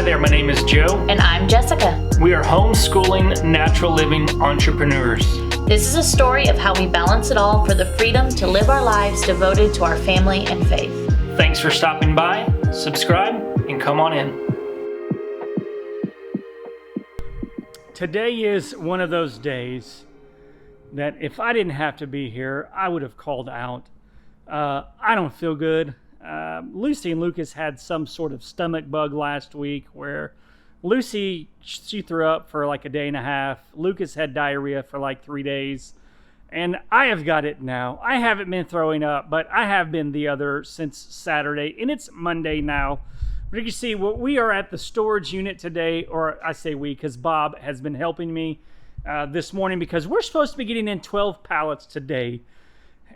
there, my name is Joe. And I'm Jessica. We are homeschooling, natural living entrepreneurs. This is a story of how we balance it all for the freedom to live our lives devoted to our family and faith. Thanks for stopping by, subscribe, and come on in. Today is one of those days that if I didn't have to be here, I would have called out. I don't feel good. Lucy and Lucas had some sort of stomach bug last week where Lucy, she threw up for like a day and a half. Lucas had diarrhea for like 3 days. And I have got it now. I haven't been throwing up, but I have been the other since Saturday. And it's Monday now. But you can see we are at the storage unit today, or I say we because Bob has been helping me this morning because we're supposed to be getting in 12 pallets today.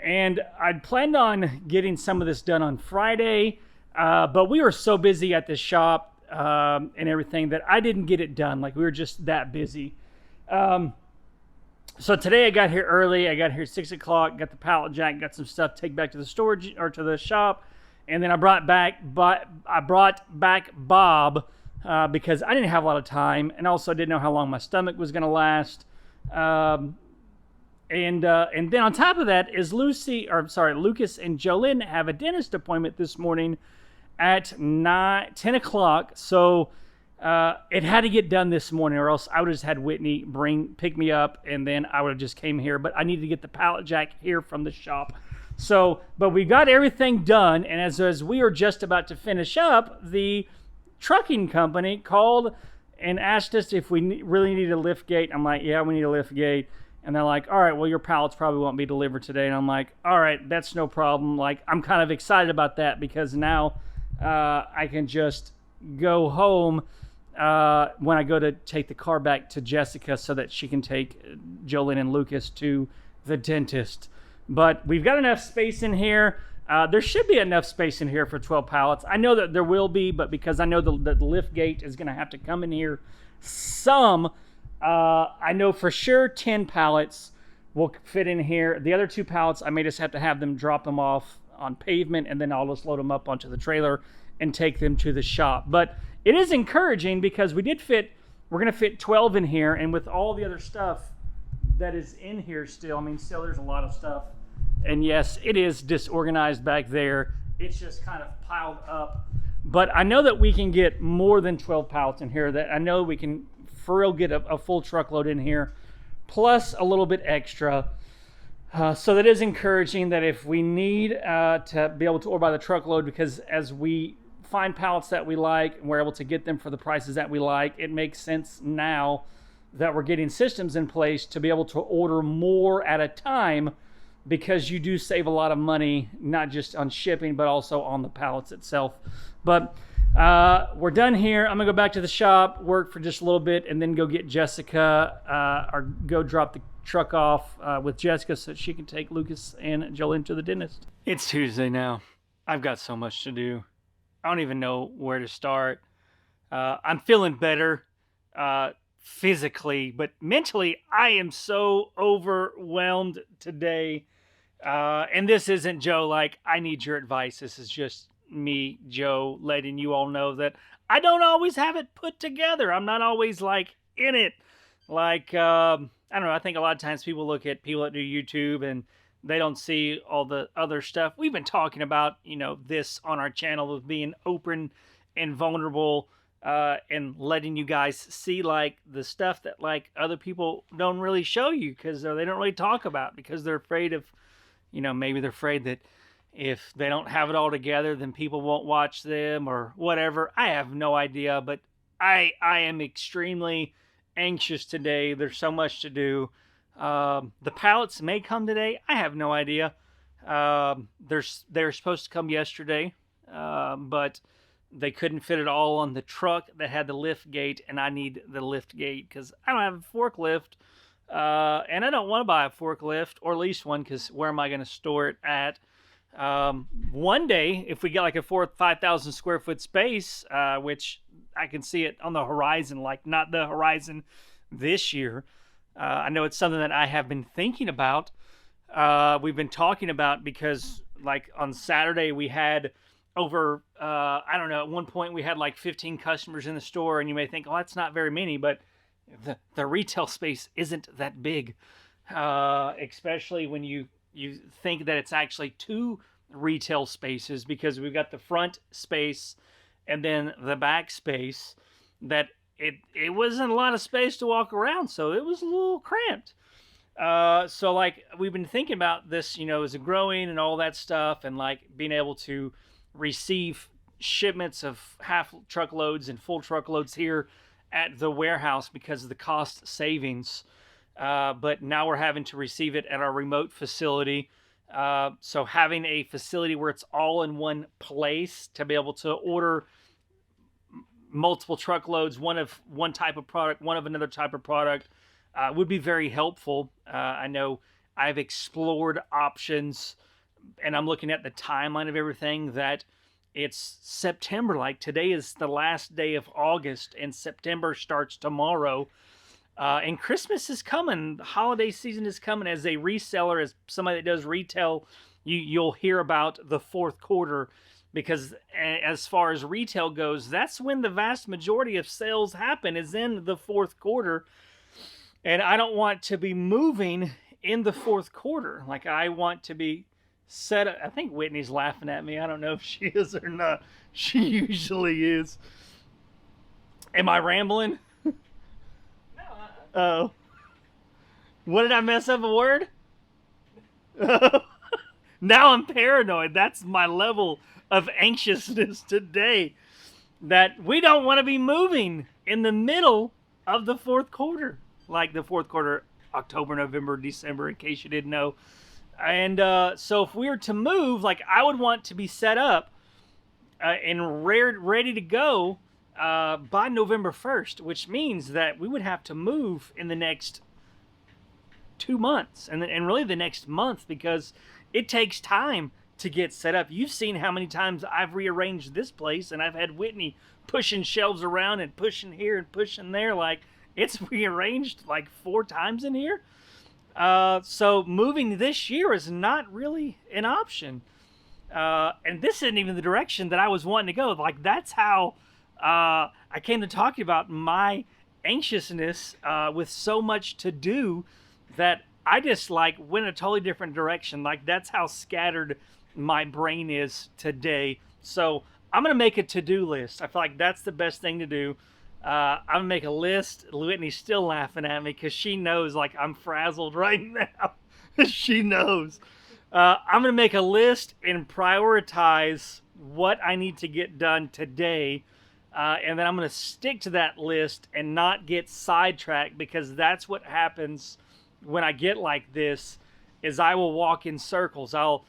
And I'd planned on getting some of this done on Friday, but we were so busy at the shop and everything that I didn't get it done. Like, we were just that busy. So today I got here early. I got here at 6 o'clock, got the pallet jack, got some stuff to take back to the storage or to the shop. And then I brought back Bob because I didn't have a lot of time, and also I didn't know how long my stomach was going to last. And then on top of that is Lucas and Jolynn have a dentist appointment this morning at 10 o'clock. So it had to get done this morning, or else I would have just had Whitney pick me up, and then I would have just came here. But I needed to get the pallet jack here from the shop. So, but we got everything done, and as we are just about to finish up, the trucking company called and asked us if we really need a lift gate. I'm like, yeah, we need a lift gate. And they're like, all right, well, your pallets probably won't be delivered today. And I'm like, all right, that's no problem. Like, I'm kind of excited about that because now I can just go home when I go to take the car back to Jessica so that she can take Jolynn and Lucas to the dentist. But we've got enough space in here. There should be enough space in here for 12 pallets. I know that there will be, but because I know that the lift gate is going to have to come in here some, I know for sure 10 pallets will fit in here. The other 2 pallets, I may just have to have them drop them off on pavement, and then I'll just load them up onto the trailer and take them to the shop. But it is encouraging because we're going to fit 12 in here, and with all the other stuff that is in here still there's a lot of stuff. And yes, it is disorganized back there. It's just kind of piled up. But I know that we can get more than 12 pallets in here. That I know we can for real get a full truckload in here, plus a little bit extra. So that is encouraging that if we need to be able to order by the truckload, because as we find pallets that we like and we're able to get them for the prices that we like, it makes sense now that we're getting systems in place to be able to order more at a time, because you do save a lot of money, not just on shipping, but also on the pallets itself. But we're done here. I'm going to go back to the shop, work for just a little bit, and then go get Jessica, or go drop the truck off with Jessica so she can take Lucas and Jolynn to the dentist. It's Tuesday now. I've got so much to do. I don't even know where to start. I'm feeling better physically, but mentally, I am so overwhelmed today. And this isn't Joe, like, I need your advice. This is just me, Joe, letting you all know that I don't always have it put together. I'm not always, like, in it. Like, I don't know, I think a lot of times people look at people that do YouTube and they don't see all the other stuff. We've been talking about, this on our channel of being open and vulnerable, and letting you guys see, like, the stuff that, like, other people don't really show you because they don't really talk about, because they're afraid of, maybe they're afraid that if they don't have it all together, then people won't watch them or whatever. I have no idea, but I am extremely anxious today. There's so much to do. The pallets may come today. I have no idea. They're supposed to come yesterday, but they couldn't fit it all on the truck that had the lift gate, and I need the lift gate because I don't have a forklift, and I don't want to buy a forklift or lease one because where am I going to store it at? One day, if we get like a 5,000 square foot space, which I can see it on the horizon, like not the horizon this year. I know it's something that I have been thinking about. We've been talking about because like on Saturday we had over, I don't know, at one point we had like 15 customers in the store, and you may think, oh, that's not very many, but the retail space isn't that big, especially when you think that it's actually 2 retail spaces, because we've got the front space and then the back space. That it wasn't a lot of space to walk around, so it was a little cramped. So like we've been thinking about this, as it growing and all that stuff, and like being able to receive shipments of half truckloads and full truckloads here at the warehouse because of the cost savings. But now we're having to receive it at our remote facility. So having a facility where it's all in one place to be able to order multiple truckloads, one of one type of product, one of another type of product, would be very helpful. I know I've explored options, and I'm looking at the timeline of everything, that it's September. Like today is the last day of August, and September starts tomorrow. And Christmas is coming. The holiday season is coming. As a reseller, as somebody that does retail, you'll hear about the fourth quarter, because as far as retail goes, that's when the vast majority of sales happen, is in the fourth quarter. And I don't want to be moving in the fourth quarter. Like, I want to be set up. I think Whitney's laughing at me. I don't know if she is or not. She usually is. Am I rambling? Oh. What, did I mess up a word? Now I'm paranoid. That's my level of anxiousness today. That we don't want to be moving in the middle of the fourth quarter. Like the fourth quarter, October, November, December, in case you didn't know. And so if we were to move, like, I would want to be set up and ready to go by November 1st, which means that we would have to move in the next 2 months and really the next month, because it takes time to get set up. You've seen how many times I've rearranged this place, and I've had Whitney pushing shelves around and pushing here and pushing there. Like, it's rearranged like 4 times in here. So moving this year is not really an option. And this isn't even the direction that I was wanting to go. Like, that's how I came to talking about my anxiousness with so much to do, that I just like went a totally different direction. Like, that's how scattered my brain is today. So I'm going to make a to-do list. I feel like that's the best thing to do. I'm going to make a list. Whitney's still laughing at me because she knows, like, I'm frazzled right now. She knows. I'm going to make a list and prioritize what I need to get done today. And then I'm going to stick to that list and not get sidetracked, because that's what happens when I get like this, is I will walk in circles. I'll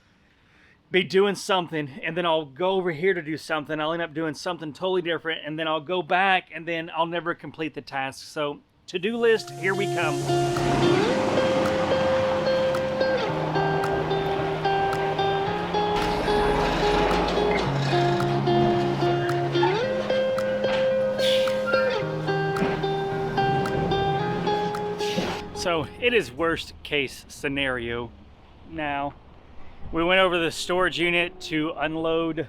be doing something, and then I'll go over here to do something. I'll end up doing something totally different, and then I'll go back, and then I'll never complete the task. So, to-do list, here we come. So, it is worst case scenario now. We went over the storage unit to unload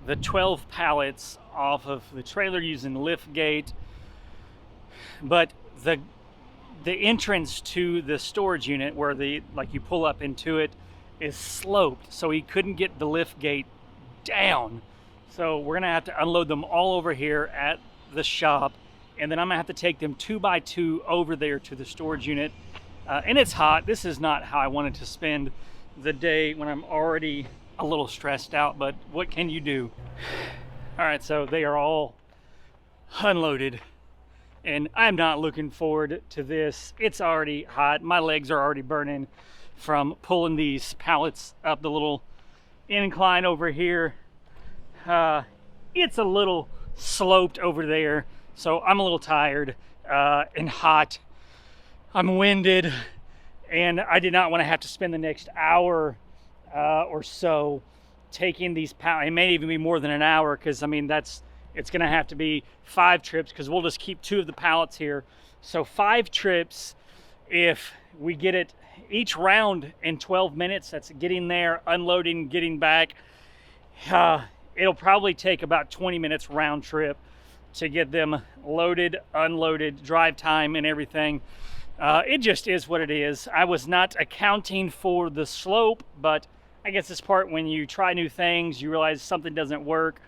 the 12 pallets off of the trailer using the lift gate, but the entrance to the storage unit, where you pull up into it, is sloped, so he couldn't get the lift gate down. So we're gonna have to unload them all over here at the shop, and then I'm gonna have to take them 2 by 2 over there to the storage unit. And it's hot. This is not how I wanted to spend the day when I'm already a little stressed out, but what can you do? All right, so they are all unloaded, and I'm not looking forward to this. It's already hot. My legs are already burning from pulling these pallets up the little incline over here. It's a little sloped over there, so I'm a little tired and hot. I'm winded, and I did not want to have to spend the next hour or so taking these pallets. It may even be more than an hour, because I mean, it's going to have to be 5 trips, because we'll just keep 2 of the pallets here. So 5 trips, if we get it each round in 12 minutes, that's getting there, unloading, getting back. it'll probably take about 20 minutes round trip to get them loaded, unloaded, drive time and everything. It just is what it is. I was not accounting for the slope, but I guess it's part when you try new things, you realize something doesn't work.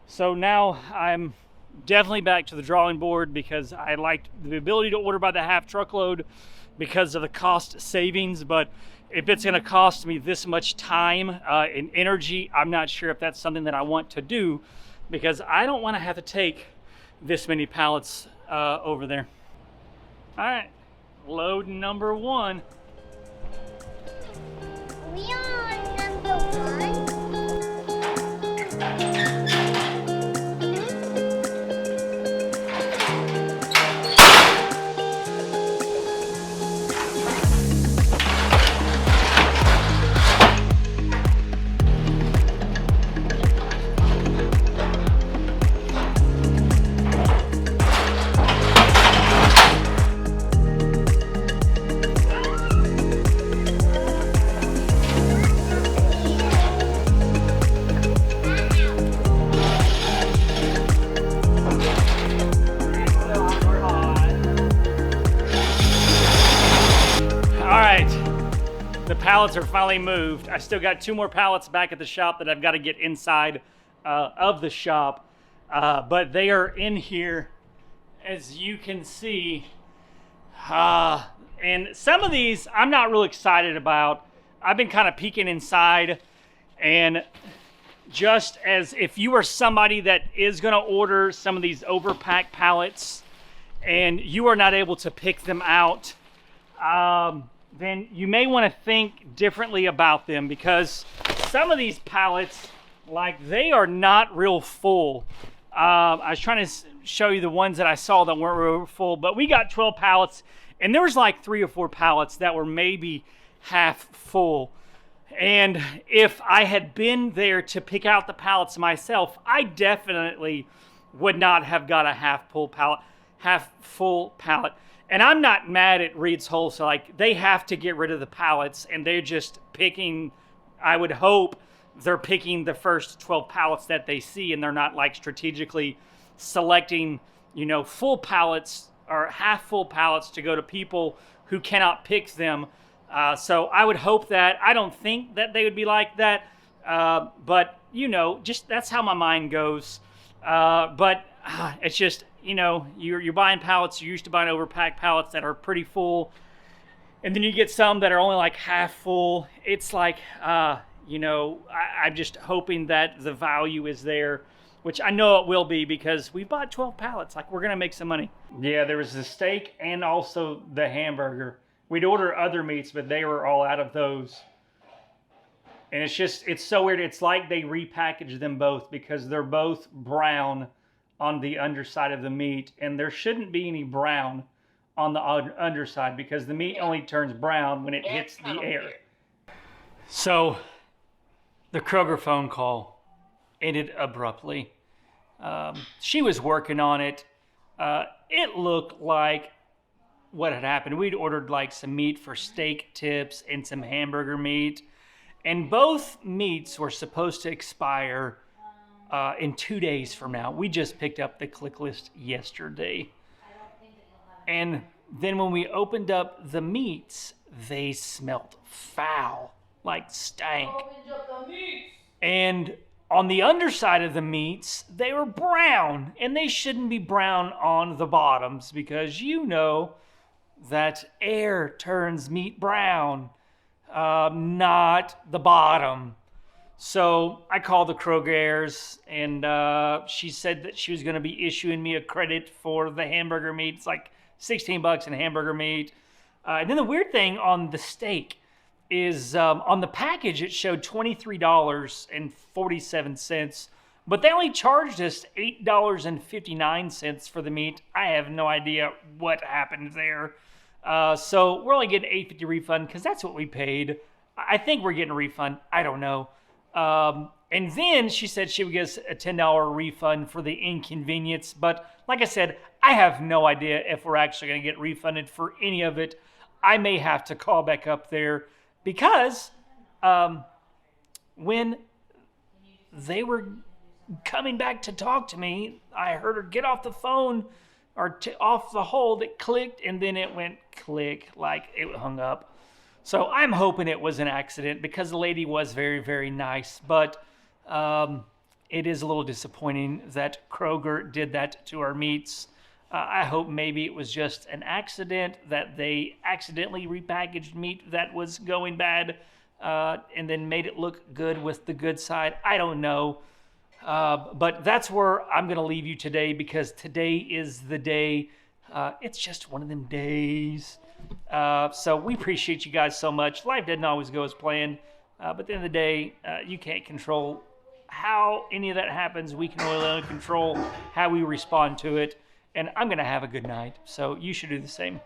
So now I'm definitely back to the drawing board because I liked the ability to order by the half truckload because of the cost savings. But if it's going to cost me this much time and energy, I'm not sure if that's something that I want to do, because I don't want to have to take this many pallets over there. All right, load number one. We are on number one. Pallets are finally moved. I still got 2 more pallets back at the shop that I've got to get inside of the shop, but they are in here, as you can see. And some of these I'm not real excited about. I've been kind of peeking inside, and just as if you are somebody that is going to order some of these overpack pallets and you are not able to pick them out, then you may want to think differently about them, because some of these pallets, like, they are not real full. I was trying to show you the ones that I saw that weren't real full, but we got 12 pallets, and there was like 3 or 4 pallets that were maybe half full. And if I had been there to pick out the pallets myself, I definitely would not have got a half full pallet. And I'm not mad at Reed's Wholesale. Like, they have to get rid of the pallets, and they're just picking, I would hope they're picking the first 12 pallets that they see, and they're not like strategically selecting, you know, full pallets or half full pallets to go to people who cannot pick them. So I would hope that. I don't think that they would be like that, but, you know, just that's how my mind goes. But it's just, you know, you're buying pallets. You're used to buying overpacked pallets that are pretty full, and then you get some that are only like half full. It's like, you know, I'm just hoping that the value is there, which I know it will be, because we bought 12 pallets. Like, we're gonna make some money. Yeah, there was the steak and also the hamburger. We'd order other meats, but they were all out of those. And it's so weird. It's like they repackaged them both, because they're both brown on the underside of the meat, and there shouldn't be any brown on the underside, because the meat only turns brown when it hits the air. So the Kroger phone call ended abruptly. She was working on it. It looked like what had happened. We'd ordered like some meat for steak tips and some hamburger meat, and both meats were supposed to expire in 2 days from now. We just picked up the click list yesterday. And then when we opened up the meats, they smelled foul, like stank. And on the underside of the meats, they were brown, and they shouldn't be brown on the bottoms, because you know that air turns meat brown, not the bottom. So I called the Kroger's, and she said that she was going to be issuing me a credit for the hamburger meat. It's like $16 in hamburger meat. And then the weird thing on the steak is on the package it showed $23.47, but they only charged us $8.59 for the meat. I have no idea what happened there. So we're only getting $8.50 refund, because that's what we paid. I think we're getting a refund. I don't know. And then she said she would give us a $10 refund for the inconvenience. But like I said, I have no idea if we're actually going to get refunded for any of it. I may have to call back up there, because when they were coming back to talk to me. I heard her get off the phone or off the hold. It clicked, and then it went click, like it hung up. So I'm hoping it was an accident because the lady was very, very nice. But it is a little disappointing that Kroger did that to our meats. I hope maybe it was just an accident, that they accidentally repackaged meat that was going bad and then made it look good with the good side. I don't know. But that's where I'm going to leave you today, because today is the day. It's just one of them days. So we appreciate you guys so much. Life doesn't always go as planned. But at the end of the day, you can't control how any of that happens. We can only control how we respond to it. And I'm going to have a good night. So you should do the same.